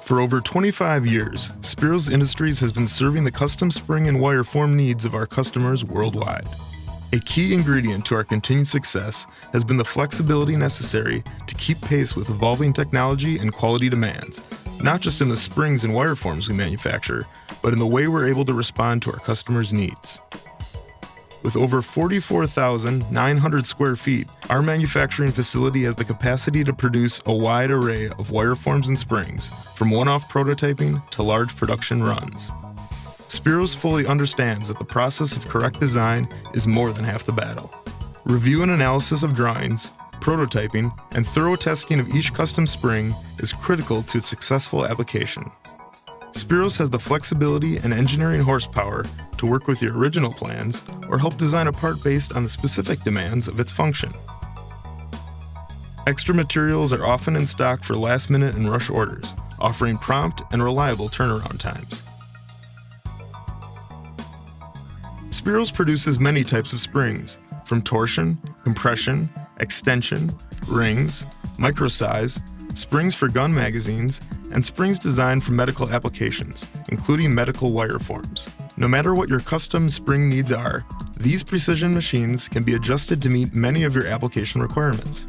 For over 25 years, Spiros Industries has been serving the custom spring and wire form needs of our customers worldwide. A key ingredient to our continued success has been the flexibility necessary to keep pace with evolving technology and quality demands, not just in the springs and wire forms we manufacture, but in the way we're able to respond to our customers' needs. With over 44,900 square feet, our manufacturing facility has the capacity to produce a wide array of wire forms and springs, from one-off prototyping to large production runs. Spiros fully understands that the process of correct design is more than half the battle. Review and analysis of drawings, prototyping, and thorough testing of each custom spring is critical to its successful application. Spiros has the flexibility and engineering horsepower to work with your original plans or help design a part based on the specific demands of its function. Extra materials are often in stock for last-minute and rush orders, offering prompt and reliable turnaround times. Spiros produces many types of springs, from torsion, compression, extension, rings, micro-size, springs for gun magazines, and springs designed for medical applications, including medical wire forms. No matter what your custom spring needs are, these precision machines can be adjusted to meet many of your application requirements.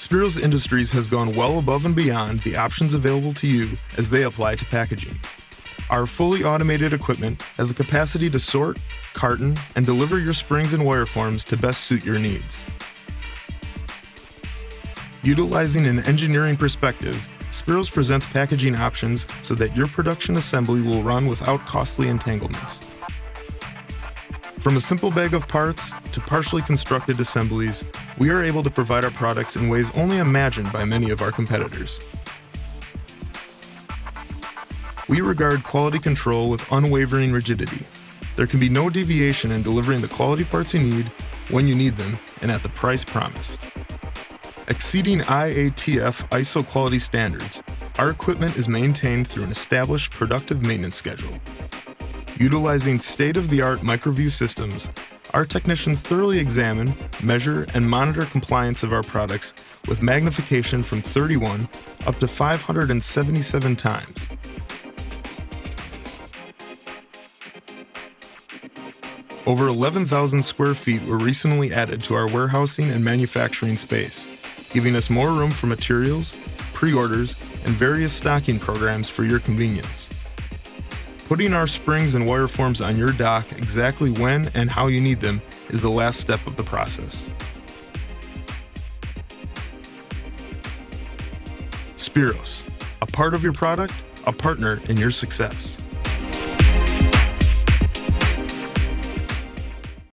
Spiros Industries has gone well above and beyond the options available to you as they apply to packaging. Our fully automated equipment has the capacity to sort, carton, and deliver your springs and wire forms to best suit your needs. Utilizing an engineering perspective, Spiros presents packaging options so that your production assembly will run without costly entanglements. From a simple bag of parts to partially constructed assemblies, we are able to provide our products in ways only imagined by many of our competitors. We regard quality control with unwavering rigidity. There can be no deviation in delivering the quality parts you need, when you need them, and at the price promised. Exceeding IATF ISO quality standards, our equipment is maintained through an established productive maintenance schedule. Utilizing state-of-the-art microview systems, our technicians thoroughly examine, measure, and monitor compliance of our products with magnification from 31 up to 577 times. Over 11,000 square feet were recently added to our warehousing and manufacturing space, giving us more room for materials, pre-orders, and various stocking programs for your convenience. Putting our springs and wire forms on your dock exactly when and how you need them is the last step of the process. Spiros, a part of your product, a partner in your success.